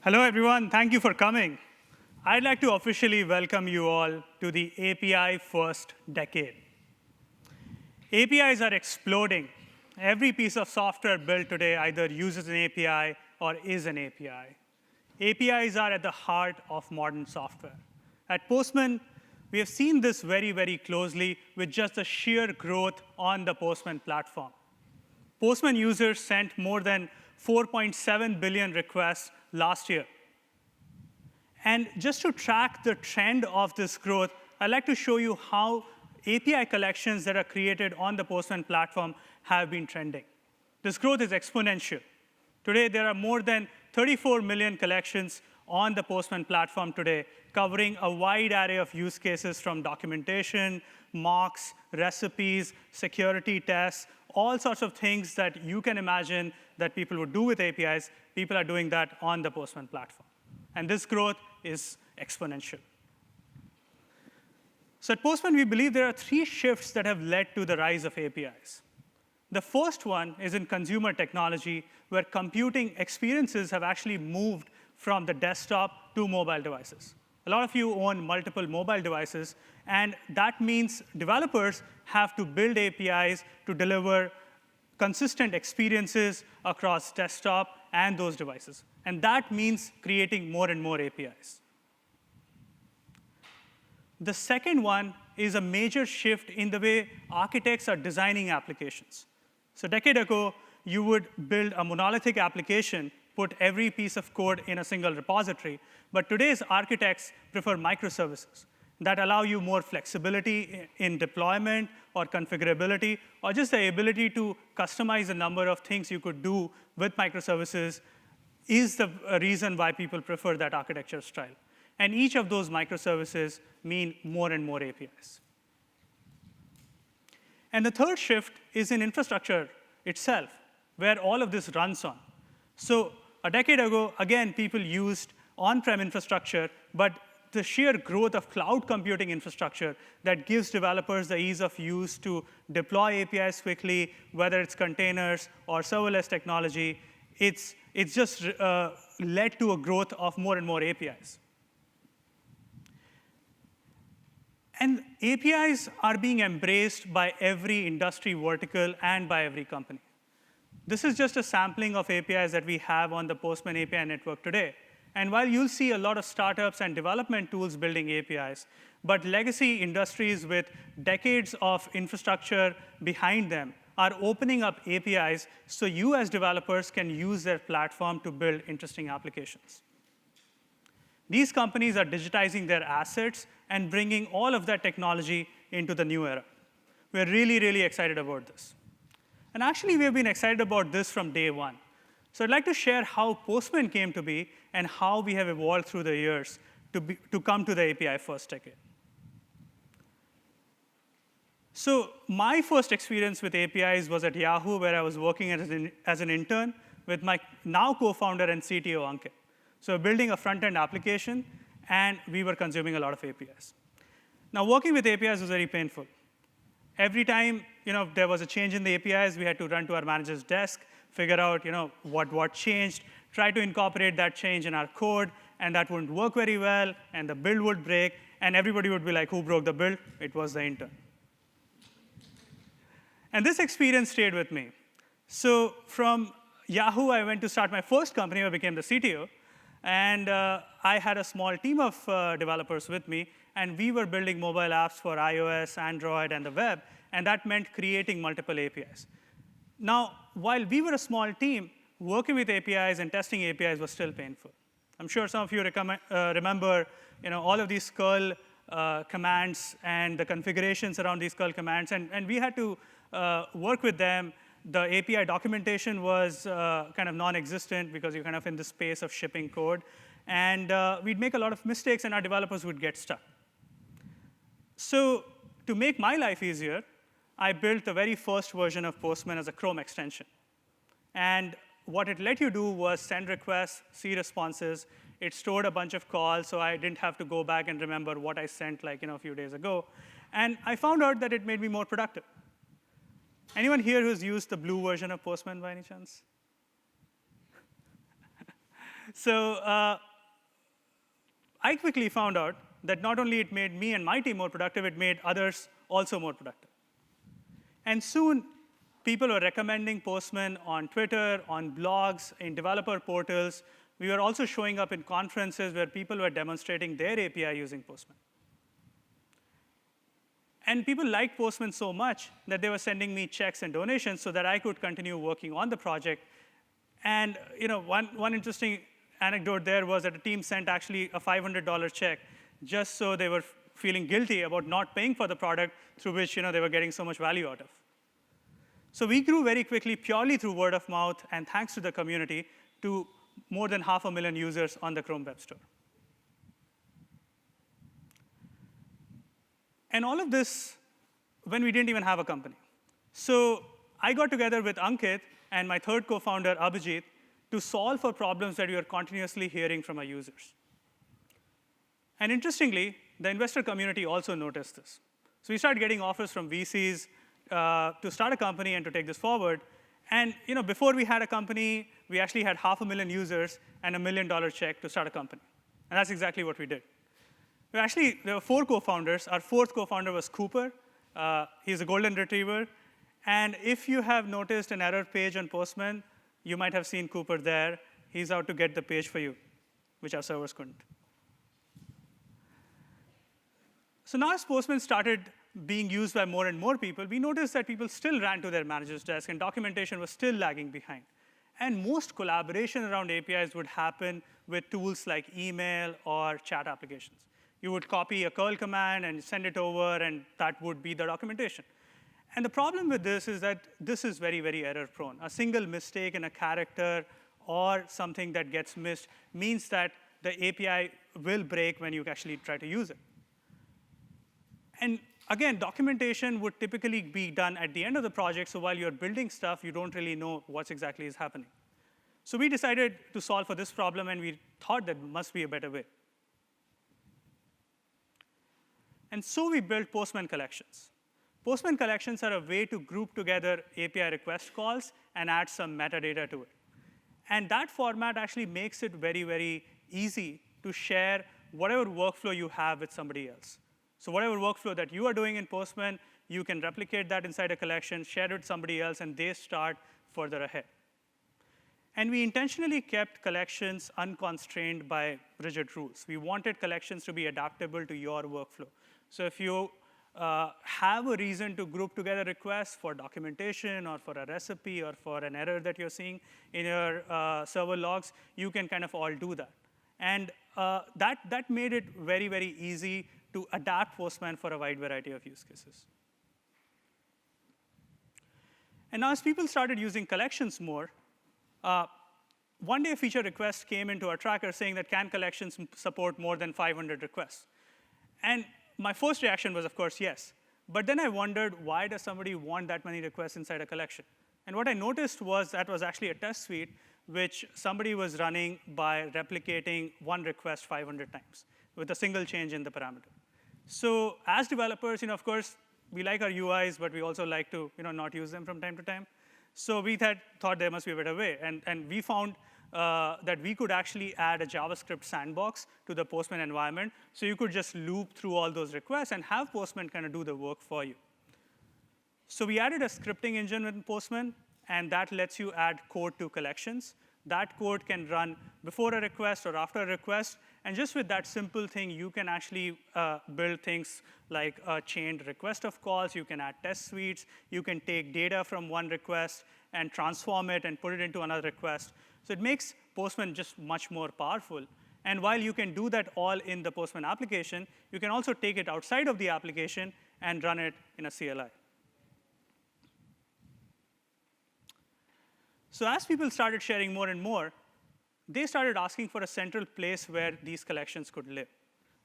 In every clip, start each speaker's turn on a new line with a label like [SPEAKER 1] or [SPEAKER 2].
[SPEAKER 1] Hello, everyone. Thank you for coming. I'd like to officially welcome you all to the API first decade. APIs are exploding. Every piece of software built today either uses an API or is an API. APIs are at the heart of modern software. At Postman, we have seen this very, very closely with just the sheer growth on the Postman platform. Postman users sent more than 4.7 billion requests last year. And just to track the trend of this growth, I'd like to show you how API collections that are created on the Postman platform have been trending. This growth is exponential. Today, there are more than 34 million collections on the Postman platform today, covering a wide array of use cases from documentation, mocks, recipes, security tests, all sorts of things that you can imagine that people would do with APIs. People are doing that on the Postman platform. And this growth is exponential. So at Postman, we believe there are three shifts that have led to the rise of APIs. The first one is in consumer technology, where computing experiences have actually moved from the desktop to mobile devices. A lot of you own multiple mobile devices, and that means developers have to build APIs to deliver consistent experiences across desktop and those devices. And that means creating more and more APIs. The second one is a major shift in the way architects are designing applications. So a decade ago, you would build a monolithic application, put every piece of code in a single repository. But today's architects prefer microservices that allow you more flexibility in deployment or configurability, or just the ability to customize the number of things you could do with microservices is the reason why people prefer that architecture style. And each of those microservices mean more and more APIs. And the third shift is in infrastructure itself, where all of this runs on. So a decade ago, again, people used on-prem infrastructure, but the sheer growth of cloud computing infrastructure that gives developers the ease of use to deploy APIs quickly, whether it's containers or serverless technology, it's just led to a growth of more and more APIs. And APIs are being embraced by every industry vertical and by every company. This is just a sampling of APIs that we have on the Postman API network today. And while you'll see a lot of startups and development tools building APIs, but legacy industries with decades of infrastructure behind them are opening up APIs so you as developers can use their platform to build interesting applications. These companies are digitizing their assets and bringing all of that technology into the new era. We're really, really excited about this. And actually, we've been excited about this from day one. So I'd like to share how Postman came to be and how we have evolved through the years to come to the API first decade. So my first experience with APIs was at Yahoo, where I was working as an intern with my now co-founder and CTO, Ankit. So building a front-end application, and we were consuming a lot of APIs. Now, working with APIs was very painful. Every time there was a change in the APIs, we had to run to our manager's desk, figure out what changed, try to incorporate that change in our code, and that wouldn't work very well, and the build would break, and everybody would be like, who broke the build? It was the intern. And this experience stayed with me. So from Yahoo, I went to start my first company, where I became the CTO. And I had a small team of developers with me, and we were building mobile apps for iOS, Android, and the web, and that meant creating multiple APIs. Now, while we were a small team, working with APIs and testing APIs was still painful. I'm sure some of you remember all of these curl commands and the configurations around these curl commands, and we had to work with them. The API documentation was kind of non-existent because you're kind of in the space of shipping code. And we'd make a lot of mistakes, and our developers would get stuck. So to make my life easier, I built the very first version of Postman as a Chrome extension. And what it let you do was send requests, see responses. It stored a bunch of calls, so I didn't have to go back and remember what I sent a few days ago. And I found out that it made me more productive. Anyone here who's used the blue version of Postman by any chance? So I quickly found out that not only it made me and my team more productive, it made others also more productive. And soon, people were recommending Postman on Twitter, on blogs, in developer portals. We were also showing up in conferences where people were demonstrating their API using Postman. And people liked Postman so much that they were sending me checks and donations so that I could continue working on the project. And one interesting anecdote there was that the team sent actually a $500 check just so they were feeling guilty about not paying for the product through which they were getting so much value out of. So we grew very quickly purely through word of mouth and thanks to the community to more than 500,000 users on the Chrome Web Store. And all of this when we didn't even have a company. So I got together with Ankit and my third co-founder, Abhijit, to solve for problems that we are continuously hearing from our users. And interestingly, the investor community also noticed this. So we started getting offers from VCs to start a company and to take this forward. And before we had a company, we actually had 500,000 users and $1 million check to start a company. And that's exactly what we did. There were 4 co-founders. Our 4th co-founder was Cooper. He's a golden retriever. And if you have noticed an error page on Postman, you might have seen Cooper there. He's out to get the page for you, which our servers couldn't. So now as Postman started being used by more and more people, we noticed that people still ran to their manager's desk, and documentation was still lagging behind. And most collaboration around APIs would happen with tools like email or chat applications. You would copy a curl command and send it over, and that would be the documentation. And the problem with this is that this is very, very error-prone. A single mistake in a character or something that gets missed means that the API will break when you actually try to use it. And again, documentation would typically be done at the end of the project, so while you're building stuff, you don't really know what exactly is happening. So we decided to solve for this problem, and we thought there must be a better way. And so we built Postman collections. Postman collections are a way to group together API request calls and add some metadata to it. And that format actually makes it very, very easy to share whatever workflow you have with somebody else. So whatever workflow that you are doing in Postman, you can replicate that inside a collection, share it with somebody else, and they start further ahead. And we intentionally kept collections unconstrained by rigid rules. We wanted collections to be adaptable to your workflow. So if you have a reason to group together requests for documentation or for a recipe or for an error that you're seeing in your server logs, you can kind of all do that. And that made it very, very easy to adapt Postman for a wide variety of use cases. And now as people started using collections more, one day a feature request came into our tracker saying that can collections support more than 500 requests? And my first reaction was, of course, yes. But then I wondered, why does somebody want that many requests inside a collection? And what I noticed was that was actually a test suite which somebody was running by replicating one request 500 times with a single change in the parameter. So as developers, of course, we like our UIs, but we also like to not use them from time to time. So we thought there must be a better way. And we found that we could actually add a JavaScript sandbox to the Postman environment. So you could just loop through all those requests and have Postman kind of do the work for you. So we added a scripting engine with Postman, and that lets you add code to collections. That code can run before a request or after a request. And just with that simple thing, you can actually build things like a chained request of calls. You can add test suites. You can take data from one request and transform it and put it into another request. So it makes Postman just much more powerful. And while you can do that all in the Postman application, you can also take it outside of the application and run it in a CLI. So as people started sharing more and more, they started asking for a central place where these collections could live.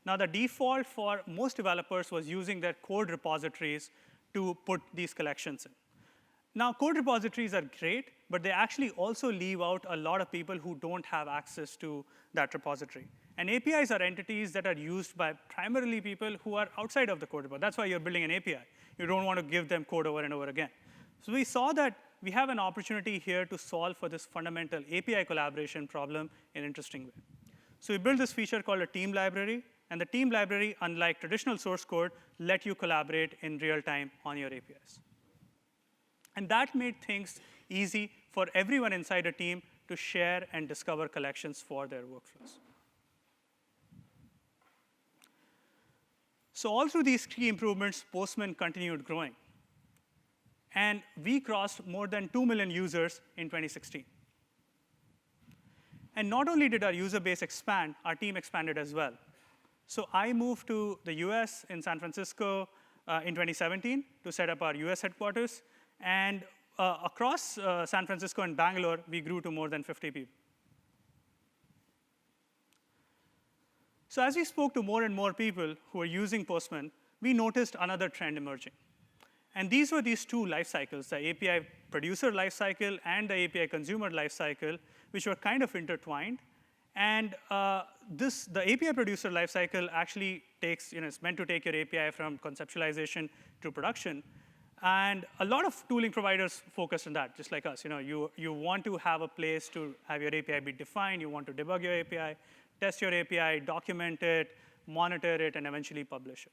[SPEAKER 1] Now, the default for most developers was using their code repositories to put these collections in. Now, code repositories are great, but they actually also leave out a lot of people who don't have access to that repository. And APIs are entities that are used by primarily people who are outside of the code repository. That's why you're building an API. You don't want to give them code over and over again. So we saw that we have an opportunity here to solve for this fundamental API collaboration problem in an interesting way. So we built this feature called a team library. And the team library, unlike traditional source code, let you collaborate in real time on your APIs. And that made things easy for everyone inside a team to share and discover collections for their workflows. So all through these key improvements, Postman continued growing. And we crossed more than 2 million users in 2016. And not only did our user base expand, our team expanded as well. So I moved to the US in San Francisco in 2017 to set up our US headquarters. And across San Francisco and Bangalore, we grew to more than 50 people. So as we spoke to more and more people who were using Postman, we noticed another trend emerging. And these were these two life cycles, the API producer life cycle and the API consumer life cycle, which were kind of intertwined. And the API producer lifecycle actually it's meant to take your API from conceptualization to production. And a lot of tooling providers focus on that, just like us. You want to have a place to have your API be defined. You want to debug your API, test your API, document it, monitor it, and eventually publish it.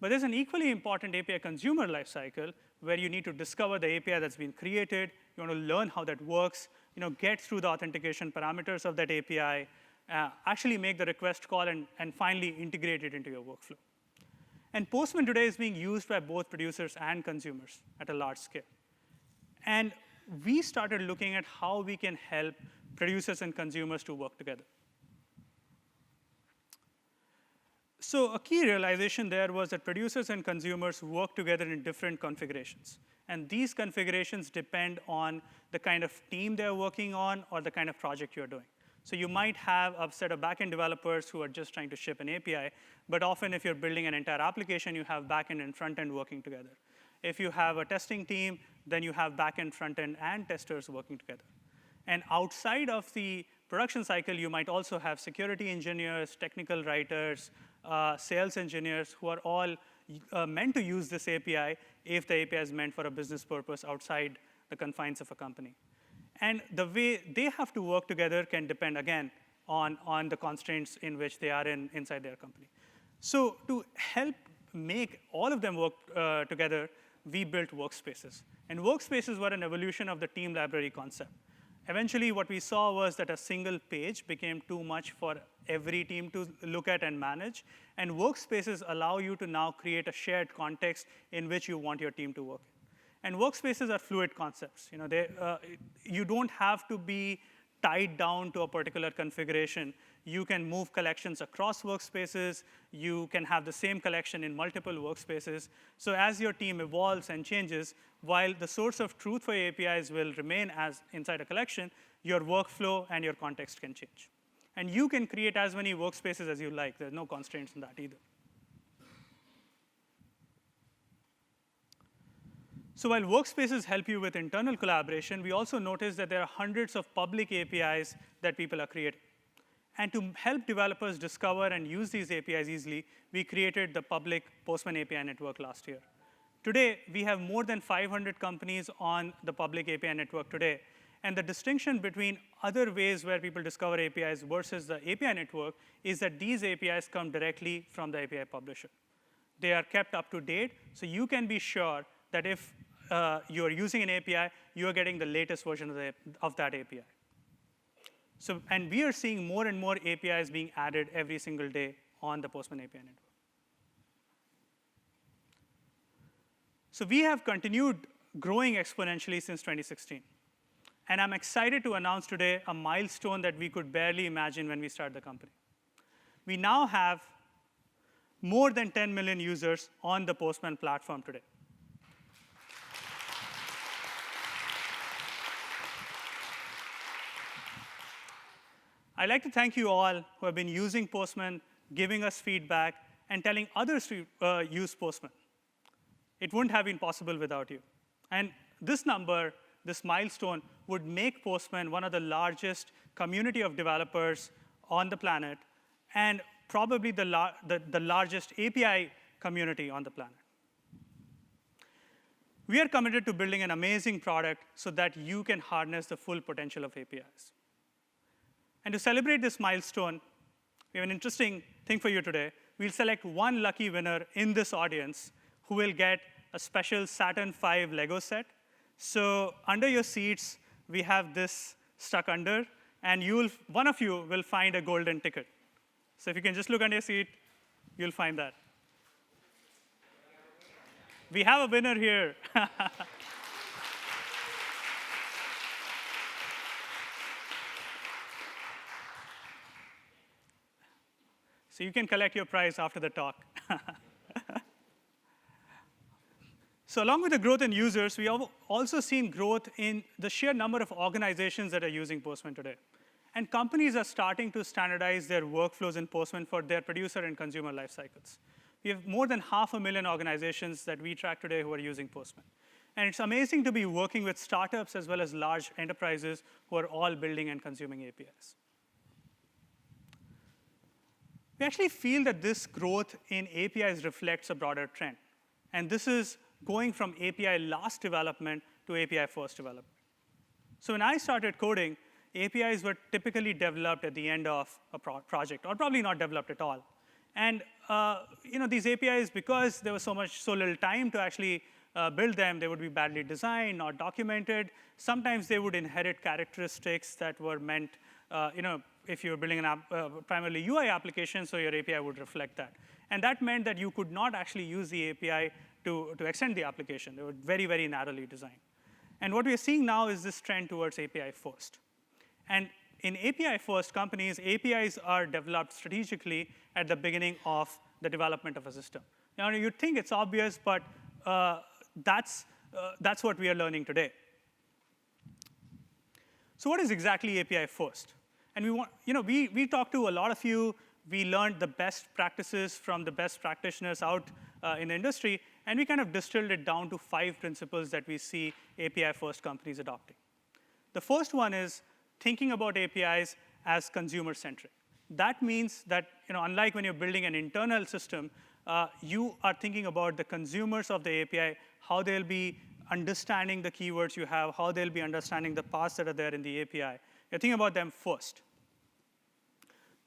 [SPEAKER 1] But there's an equally important API consumer lifecycle where you need to discover the API that's been created. You want to learn how that works, get through the authentication parameters of that API, actually make the request call, and finally integrate it into your workflow. And Postman today is being used by both producers and consumers at a large scale. And we started looking at how we can help producers and consumers to work together. So a key realization there was that producers and consumers work together in different configurations. And these configurations depend on the kind of team they're working on or the kind of project you're doing. So you might have a set of backend developers who are just trying to ship an API. But often, if you're building an entire application, you have backend and frontend working together. If you have a testing team, then you have backend, frontend, and testers working together. And outside of the production cycle, you might also have security engineers, technical writers, sales engineers who are all meant to use this API if the API is meant for a business purpose outside the confines of a company. And the way they have to work together can depend, again, on the constraints in which they are inside their company. So to help make all of them work together, we built workspaces. And workspaces were an evolution of the team library concept. Eventually, what we saw was that a single page became too much for every team to look at and manage. And workspaces allow you to now create a shared context in which you want your team to work in. And workspaces are fluid concepts. You don't have to be tied down to a particular configuration. You can move collections across workspaces. You can have the same collection in multiple workspaces. So as your team evolves and changes, while the source of truth for APIs will remain as inside a collection, your workflow and your context can change. And you can create as many workspaces as you like. There's no constraints in that either. So while workspaces help you with internal collaboration, we also noticed that there are hundreds of public APIs that people are creating. And to help developers discover and use these APIs easily, we created the public Postman API network last year. Today, we have more than 500 companies on the public API network today. And the distinction between other ways where people discover APIs versus the API network is that these APIs come directly from the API publisher. They are kept up to date, so you can be sure that if you're using an API, you're getting the latest version of that API. So, and we are seeing more and more APIs being added every single day on the Postman API network. So we have continued growing exponentially since 2016. And I'm excited to announce today a milestone that we could barely imagine when we started the company. We now have more than 10 million users on the Postman platform today. I'd like to thank you all who have been using Postman, giving us feedback, and telling others to use Postman. It wouldn't have been possible without you. And this number, this milestone, would make Postman one of the largest community of developers on the planet, and probably the largest API community on the planet. We are committed to building an amazing product so that you can harness the full potential of APIs. And to celebrate this milestone, we have an interesting thing for you today. We'll select one lucky winner in this audience who will get a special Saturn V Lego set. So under your seats, we have this stuck under, and one of you will find a golden ticket. So if you can just look under your seat, you'll find that. We have a winner here. So you can collect your prize after the talk. So along with the growth in users, we have also seen growth in the sheer number of organizations that are using Postman today. And companies are starting to standardize their workflows in Postman for their producer and consumer life cycles. We have more than 500,000 organizations that we track today who are using Postman. And it's amazing to be working with startups as well as large enterprises who are all building and consuming APIs. We actually feel that this growth in APIs reflects a broader trend. And this is going from API last development to API first development. So when I started coding, APIs were typically developed at the end of a project, or probably not developed at all. And these APIs, because there was so little time to actually build them, they would be badly designed, not documented. Sometimes they would inherit characteristics that were meant, if you were building primarily UI application, so your API would reflect that. And that meant that you could not actually use the API to extend the application. They were very, very narrowly designed. And what we are seeing now is this trend towards API first. And in API first companies, APIs are developed strategically at the beginning of the development of a system. Now, you'd think it's obvious, but that's what we are learning today. So what is exactly API first? And we talked to a lot of you. We learned the best practices from the best practitioners out in the industry, and we kind of distilled it down to 5 principles that we see API first companies adopting. The first one is thinking about APIs as consumer-centric. That means that, unlike when you're building an internal system, you are thinking about the consumers of the API, how they'll be understanding the keywords you have, how they'll be understanding the paths that are there in the API. You're thinking about them first.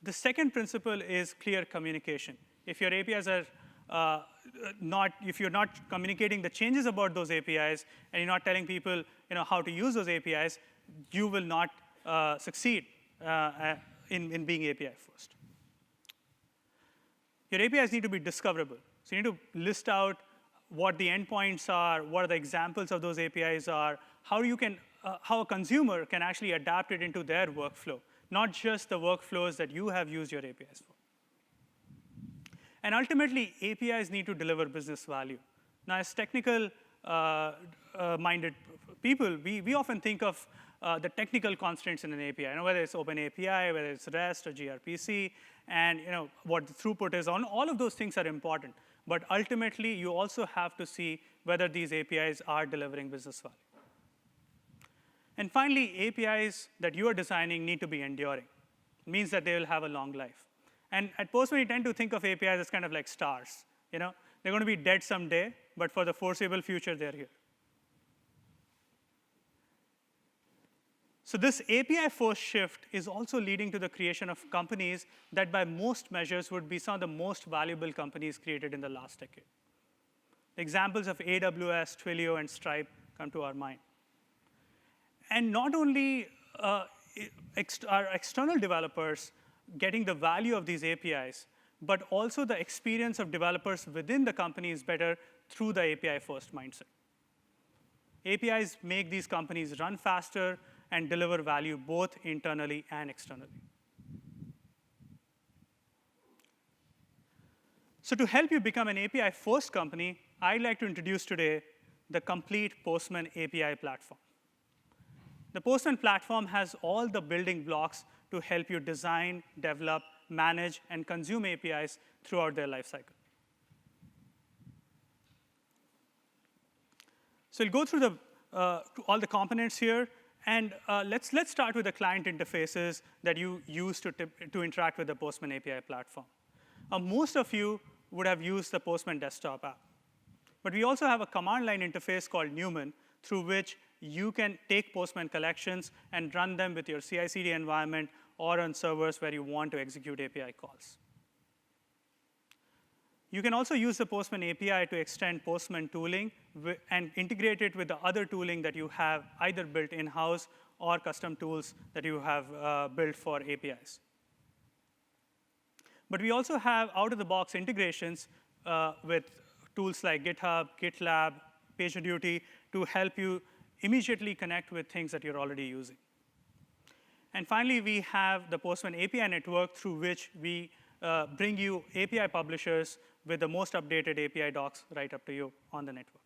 [SPEAKER 1] The second principle is clear communication. If your APIs are if you're not communicating the changes about those APIs, and you're not telling people how to use those APIs, you will not succeed in being API first. Your APIs need to be discoverable. So you need to list out what the endpoints are, what are the examples of those APIs are, how a consumer can actually adapt it into their workflow, not just the workflows that you have used your APIs for. And ultimately, APIs need to deliver business value. Now, as technical-minded people, we often think of the technical constraints in an API, whether it's OpenAPI, whether it's REST or gRPC, and what the throughput is on. All of those things are important. But ultimately, you also have to see whether these APIs are delivering business value. And finally, APIs that you are designing need to be enduring. It means that they will have a long life. And at Postman, we tend to think of APIs as kind of like stars. They're going to be dead someday, but for the foreseeable future, they're here. So this API-first shift is also leading to the creation of companies that by most measures would be some of the most valuable companies created in the last decade. The examples of AWS, Twilio, and Stripe come to our mind. And not only are external developers getting the value of these APIs, but also the experience of developers within the company is better through the API-first mindset. APIs make these companies run faster and deliver value both internally and externally. So to help you become an API-first company, I'd like to introduce today the complete Postman API platform. The Postman platform has all the building blocks to help you design, develop, manage, and consume APIs throughout their lifecycle. So we'll go through all the components here. And let's start with the client interfaces that you use to interact with the Postman API platform. Most of you would have used the Postman desktop app. But we also have a command line interface called Newman, through which you can take Postman collections and run them with your CI/CD environment or on servers where you want to execute API calls. You can also use the Postman API to extend Postman tooling and integrate it with the other tooling that you have either built in-house or custom tools that you have built for APIs. But we also have out-of-the-box integrations with tools like GitHub, GitLab, PagerDuty to help you immediately connect with things that you're already using. And finally, we have the Postman API network through which we bring you API publishers with the most updated API docs right up to you on the network.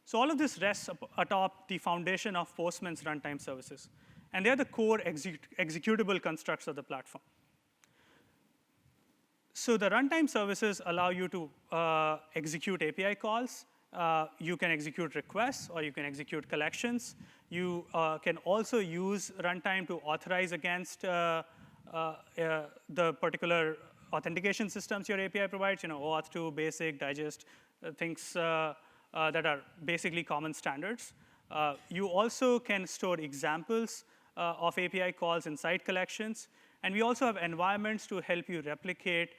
[SPEAKER 1] So all of this rests atop the foundation of Postman's runtime services. And they're the core executable constructs of the platform. So the runtime services allow you to execute API calls. You can execute requests, or you can execute collections. You can also use runtime to authorize against the particular authentication systems your API provides, OAuth 2, Basic, Digest, things that are basically common standards. You also can store examples of API calls inside collections. And we also have environments to help you replicate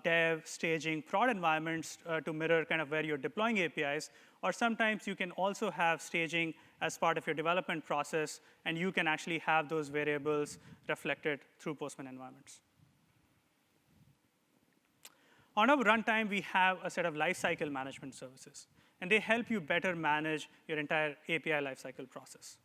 [SPEAKER 1] dev, staging, prod environments to mirror kind of where you're deploying APIs. Or sometimes you can also have staging as part of your development process, and you can actually have those variables reflected through Postman environments. On our runtime, we have a set of lifecycle management services. And they help you better manage your entire API lifecycle process.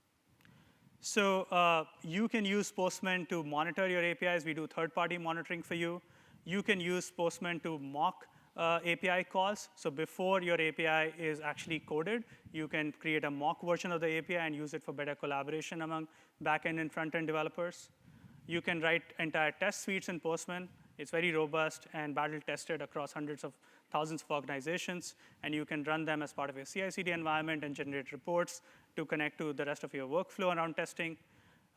[SPEAKER 1] So you can use Postman to monitor your APIs. We do third-party monitoring for you. You can use Postman to mock API calls. So before your API is actually coded, you can create a mock version of the API and use it for better collaboration among back-end and front-end developers. You can write entire test suites in Postman. It's very robust and battle-tested across hundreds of thousands of organizations. And you can run them as part of your CI/CD environment and generate reports to connect to the rest of your workflow around testing.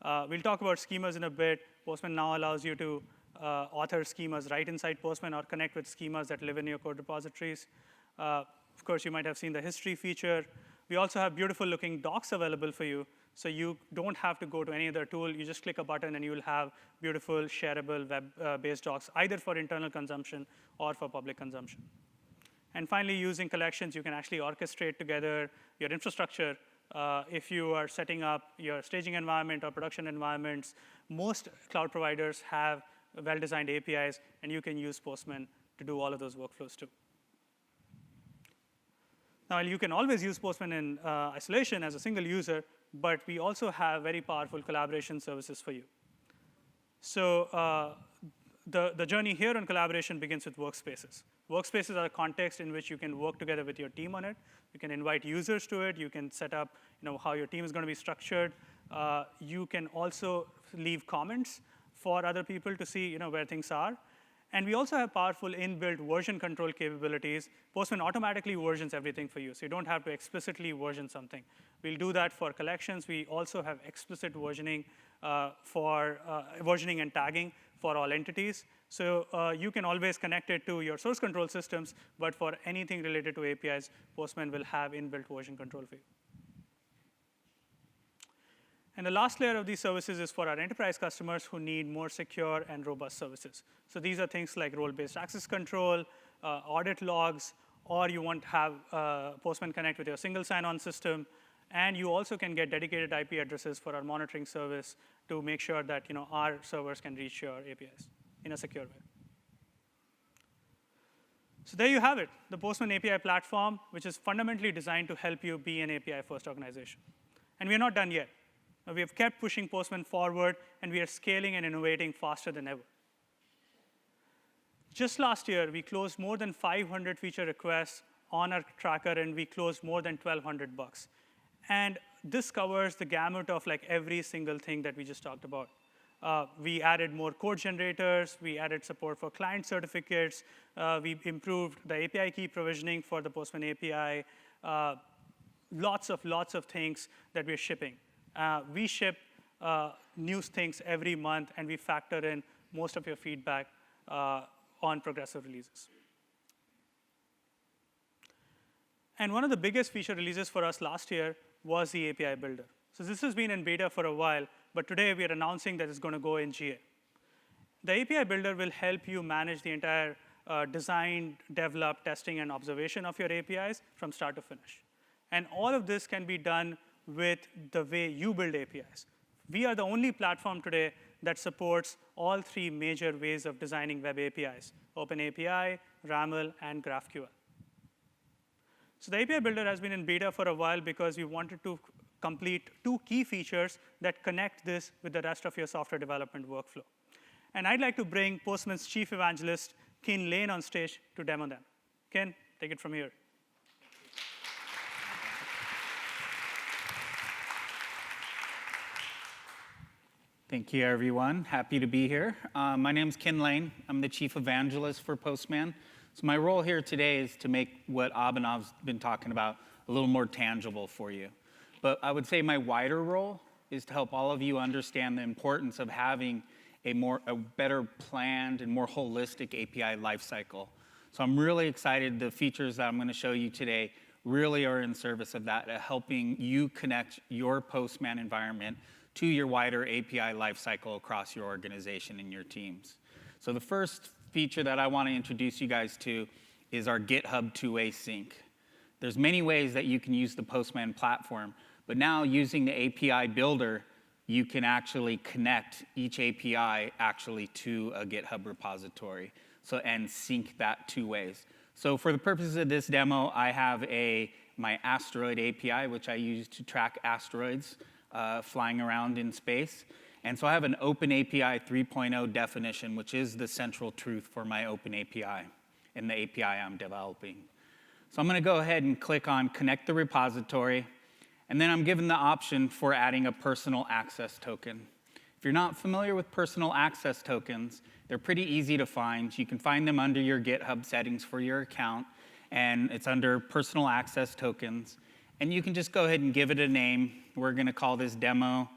[SPEAKER 1] We'll talk about schemas in a bit. Postman now allows you to author schemas right inside Postman or connect with schemas that live in your code repositories. Of course, you might have seen the history feature. We also have beautiful-looking docs available for you. So you don't have to go to any other tool. You just click a button, and you'll have beautiful, shareable web-based docs, either for internal consumption or for public consumption. And finally, using collections, you can actually orchestrate together your infrastructure. If you are setting up your staging environment or production environments, most cloud providers have well-designed APIs, and you can use Postman to do all of those workflows too. Now, you can always use Postman in isolation as a single user, but we also have very powerful collaboration services for you. So the journey here on collaboration begins with workspaces. Workspaces are a context in which you can work together with your team on it. You can invite users to it. You can set up how your team is going to be structured. You can also leave comments for other people to see where things are. And we also have powerful inbuilt version control capabilities. Postman automatically versions everything for you, so you don't have to explicitly version something. We'll do that for collections. We also have explicit versioning for versioning and tagging for all entities. So you can always connect it to your source control systems, but for anything related to APIs, Postman will have inbuilt version control for you. And the last layer of these services is for our enterprise customers who need more secure and robust services. So these are things like role-based access control, audit logs, or you want to have Postman connect with your single sign-on system. And you also can get dedicated IP addresses for our monitoring service to make sure that our servers can reach your APIs in a secure way. So there you have it, the Postman API platform, which is fundamentally designed to help you be an API-first organization. And we're not done yet. We have kept pushing Postman forward, and we are scaling and innovating faster than ever. Just last year, we closed more than 500 feature requests on our tracker, and we closed more than 1,200 bugs. And this covers the gamut of every single thing that we just talked about. We added more code generators. We added support for client certificates. We improved the API key provisioning for the Postman API. Lots of things that we're shipping. We ship new things every month, and we factor in most of your feedback on progressive releases. And one of the biggest feature releases for us last year was the API Builder. So this has been in beta for a while, but today we are announcing that it's going to go in GA. The API Builder will help you manage the entire design, develop, testing, and observation of your APIs from start to finish. And all of this can be done with the way you build APIs. We are the only platform today that supports all three major ways of designing web APIs: OpenAPI, RAML, and GraphQL. So the API Builder has been in beta for a while because we wanted to complete two key features that connect this with the rest of your software development workflow. And I'd like to bring Postman's chief evangelist, Ken Lane, on stage to demo them. Ken, take it from here.
[SPEAKER 2] Thank you, everyone. Happy to be here. My name's Ken Lane. I'm the chief evangelist for Postman. So my role here today is to make what Abhinav's been talking about a little more tangible for you. But I would say my wider role is to help all of you understand the importance of having a better planned and more holistic API lifecycle. So I'm really excited. The features that I'm going to show you today really are in service of that, helping you connect your Postman environment to your wider API lifecycle across your organization and your teams. So the first feature that I want to introduce you guys to is our GitHub two-way sync. There's many ways that you can use the Postman platform, but now using the API Builder, you can actually connect each API actually to a GitHub repository, and sync that two ways. So for the purposes of this demo, I have my asteroid API, which I use to track asteroids flying around in space. And so I have an OpenAPI 3.0 definition, which is the central truth for my OpenAPI and the API I'm developing. So I'm going to go ahead and click on Connect the Repository. And then I'm given the option for adding a personal access token. If you're not familiar with personal access tokens, they're pretty easy to find. You can find them under your GitHub settings for your account, and it's under personal access tokens. And you can just go ahead and give it a name. We're going to call this demo.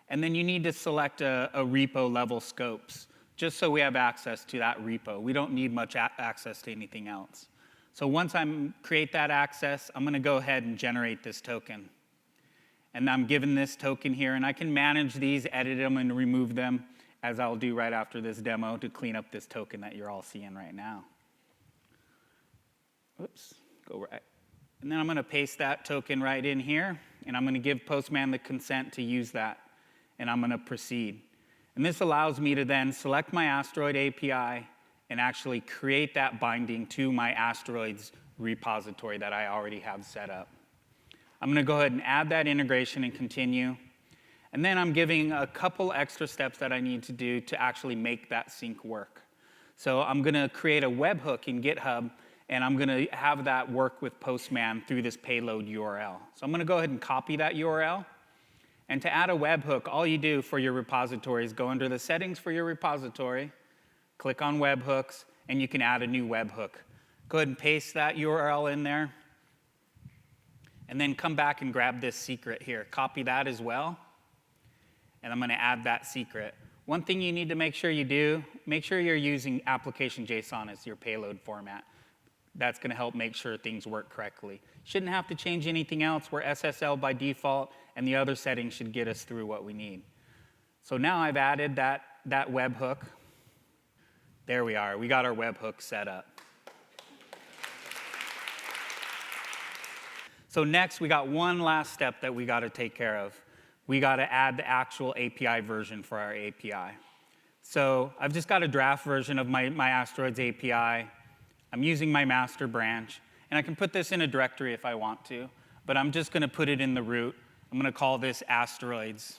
[SPEAKER 2] And then you need to select a repo level scopes, just so we have access to that repo. We don't need much access to anything else. So once I create that access, I'm going to go ahead and generate this token. And I'm given this token here, and I can manage these, edit them, and remove them, as I'll do right after this demo to clean up this token that you're all seeing right now. Oops, go right. And then I'm going to paste that token right in here, and I'm going to give Postman the consent to use that, and I'm going to proceed. And this allows me to then select my Asteroid API and actually create that binding to my Asteroids repository that I already have set up. I'm going to go ahead and add that integration and continue. And then I'm giving a couple extra steps that I need to do to actually make that sync work. So I'm going to create a webhook in GitHub, and I'm going to have that work with Postman through this payload URL. So I'm going to go ahead and copy that URL. And to add a webhook, all you do for your repository is go under the settings for your repository, click on webhooks, and you can add a new webhook. Go ahead and paste that URL in there. And then come back and grab this secret here. Copy that as well. And I'm going to add that secret. One thing you need to make sure you do, make sure you're using application JSON as your payload format. That's going to help make sure things work correctly. Shouldn't have to change anything else. We're SSL by default, and the other settings should get us through what we need. So now I've added that webhook. There we are. We got our webhook set up. So next, we got one last step that we got to take care of. We got to add the actual API version for our API. So I've just got a draft version of my Asteroids API. I'm using my master branch. And I can put this in a directory if I want to. But I'm just going to put it in the root. I'm going to call this Asteroids.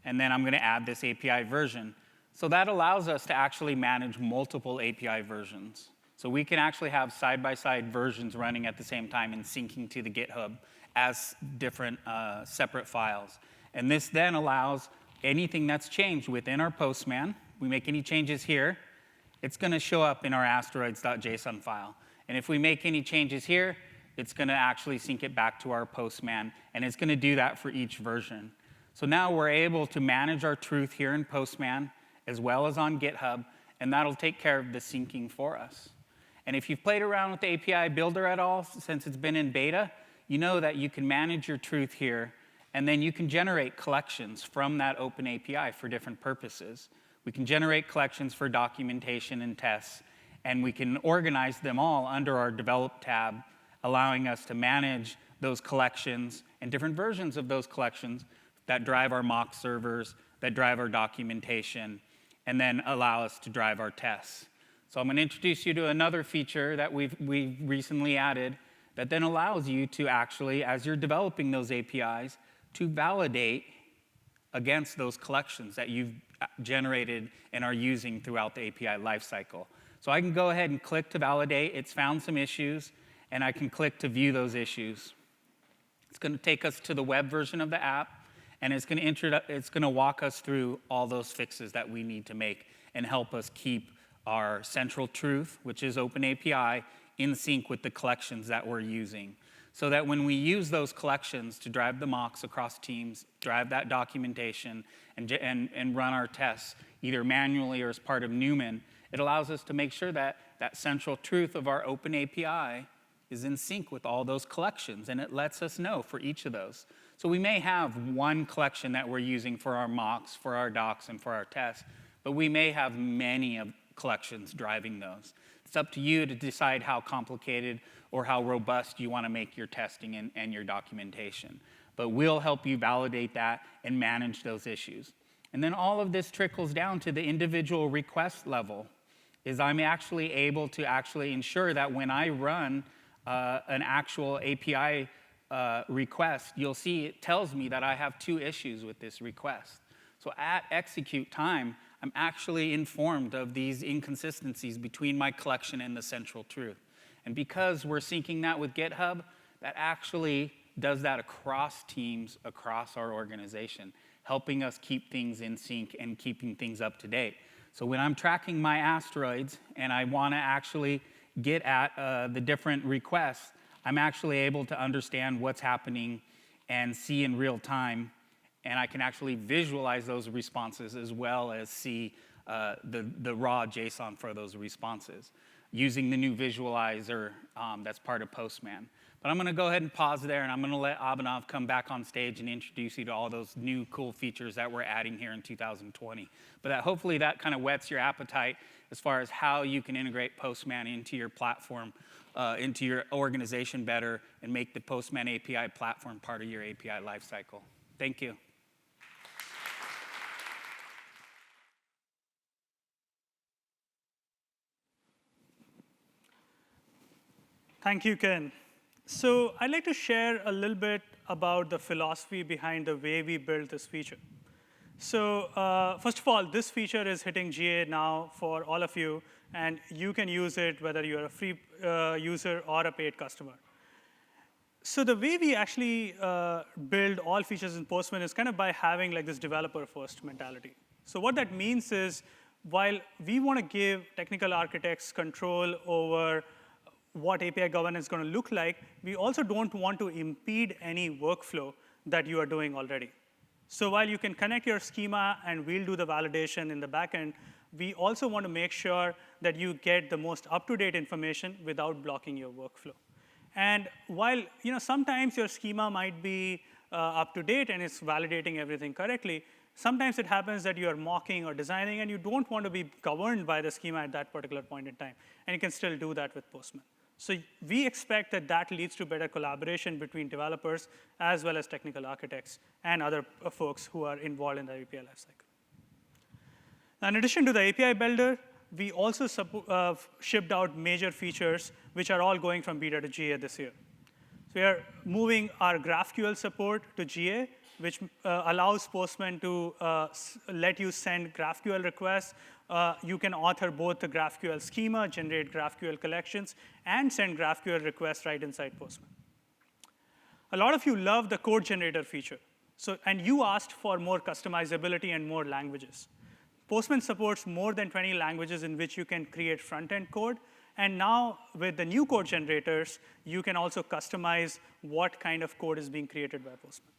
[SPEAKER 2] And then I'm going to add this API version. So that allows us to actually manage multiple API versions. So we can actually have side-by-side versions running at the same time and syncing to the GitHub as different separate files. And this then allows anything that's changed within our Postman. We make any changes here, it's going to show up in our asteroids.json file. And if we make any changes here, it's going to actually sync it back to our Postman. And it's going to do that for each version. So now we're able to manage our truth here in Postman as well as on GitHub, and that'll take care of the syncing for us. And if you've played around with the API Builder at all since it's been in beta, you know that you can manage your truth here, and then you can generate collections from that open API for different purposes. We can generate collections for documentation and tests, and we can organize them all under our Develop tab, allowing us to manage those collections and different versions of those collections that drive our mock servers, that drive our documentation, and then allow us to drive our tests. So I'm going to introduce you to another feature that we've recently added that then allows you to actually, as you're developing those APIs, to validate against those collections that you've generated and are using throughout the API lifecycle. So I can go ahead and click to validate. It's found some issues, and I can click to view those issues. It's going to take us to the web version of the app, and it's going to walk us through all those fixes that we need to make and help us keep our central truth, which is OpenAPI, in sync with the collections that we're using. So that when we use those collections to drive the mocks across teams, drive that documentation, and run our tests, either manually or as part of Newman, it allows us to make sure that that central truth of our OpenAPI is in sync with all those collections, and it lets us know for each of those. So we may have one collection that we're using for our mocks, for our docs, and for our tests, but we may have many collections driving those. It's up to you to decide how complicated or how robust you want to make your testing and your documentation. But we'll help you validate that and manage those issues. And then all of this trickles down to the individual request level, is I'm actually able to actually ensure that when I run an actual API request, you'll see it tells me that I have 2 issues with this request. So at execute time, I'm actually informed of these inconsistencies between my collection and the central truth. And because we're syncing that with GitHub, that actually does that across teams, across our organization, helping us keep things in sync and keeping things up to date. So when I'm tracking my asteroids and I want to actually get at the different requests, I'm actually able to understand what's happening and see in real time, and I can actually visualize those responses as well as see the raw JSON for those responses using the new visualizer that's part of Postman. But I'm going to go ahead and pause there, and I'm going to let Abhinav come back on stage and introduce you to all those new cool features that we're adding here in 2020. But hopefully that kind of whets your appetite as far as how you can integrate Postman into your platform, into your organization better, and make the Postman API platform part of your API lifecycle. Thank you.
[SPEAKER 1] Thank you, Ken. So I'd like to share a little bit about the philosophy behind the way we built this feature. So first of all, this feature is hitting GA now for all of you, and you can use it whether you're a free user or a paid customer. So the way we actually build all features in Postman is kind of by having like this developer-first mentality. So what that means is, while we want to give technical architects control over what API governance is going to look like, we also don't want to impede any workflow that you are doing already. So while you can connect your schema and we'll do the validation in the backend, we also want to make sure that you get the most up-to-date information without blocking your workflow. And while sometimes your schema might be up to date and it's validating everything correctly, sometimes it happens that you are mocking or designing and you don't want to be governed by the schema at that particular point in time. And you can still do that with Postman. So we expect that that leads to better collaboration between developers as well as technical architects and other folks who are involved in the API lifecycle. Now, in addition to the API builder, we also shipped out major features which are all going from beta to GA this year. So we are moving our GraphQL support to GA, which allows Postman to let you send GraphQL requests. You can author both the GraphQL schema, generate GraphQL collections, and send GraphQL requests right inside Postman. A lot of you love the code generator feature. And you asked for more customizability and more languages. Postman supports more than 20 languages in which you can create front-end code. And now, with the new code generators, you can also customize what kind of code is being created by Postman.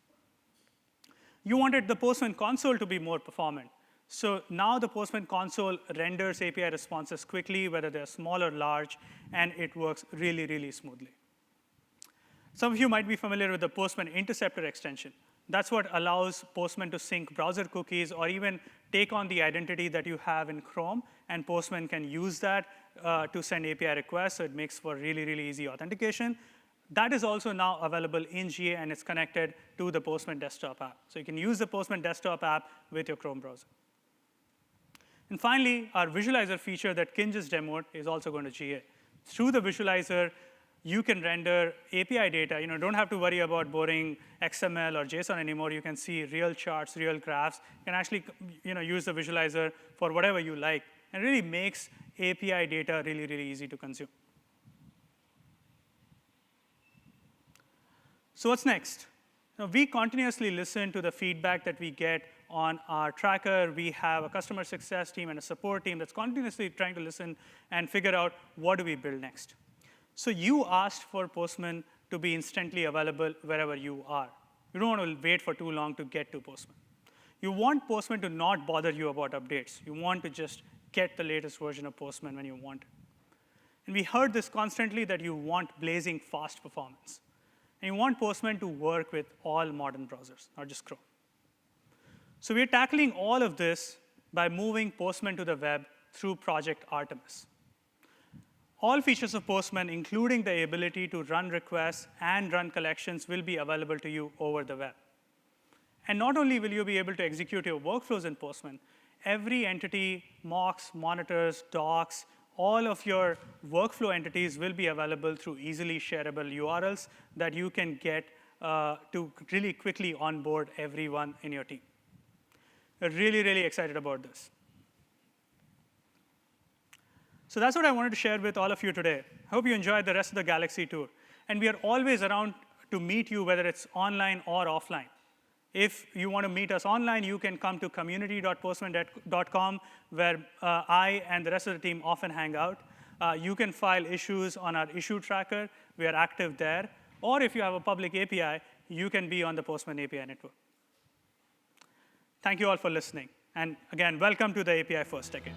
[SPEAKER 1] You wanted the Postman console to be more performant. So now the Postman console renders API responses quickly, whether they're small or large, and it works really, really smoothly. Some of you might be familiar with the Postman interceptor extension. That's what allows Postman to sync browser cookies or even take on the identity that you have in Chrome, and Postman can use that to send API requests, so it makes for really, really easy authentication. That is also now available in GA, and it's connected to the Postman desktop app. So you can use the Postman desktop app with your Chrome browser. And finally, our visualizer feature that Kin just demoed is also going to GA. Through the visualizer, you can render API data. You don't have to worry about boring XML or JSON anymore. You can see real charts, real graphs. You can actually use the visualizer for whatever you like, and really makes API data really, really easy to consume. So what's next? We continuously listen to the feedback that we get on our tracker. We have a customer success team and a support team that's continuously trying to listen and figure out what do we build next. So you asked for Postman to be instantly available wherever you are. You don't want to wait for too long to get to Postman. You want Postman to not bother you about updates. You want to just get the latest version of Postman when you want it. And we heard this constantly, that you want blazing fast performance. And you want Postman to work with all modern browsers, not just Chrome. So we're tackling all of this by moving Postman to the web through Project-Artemis. All features of Postman, including the ability to run requests and run collections, will be available to you over the web. And not only will you be able to execute your workflows in Postman, every entity, mocks, monitors, docs, all of your workflow entities will be available through easily shareable URLs that you can get to really quickly onboard everyone in your team. We're really, really excited about this. So that's what I wanted to share with all of you today. I hope you enjoyed the rest of the Galaxy tour. And we are always around to meet you, whether it's online or offline. If you want to meet us online, you can come to community.postman.com, where I and the rest of the team often hang out. You can file issues on our issue tracker. We are active there. Or if you have a public API, you can be on the Postman API network. Thank you all for listening. And again, welcome to the API First Decade.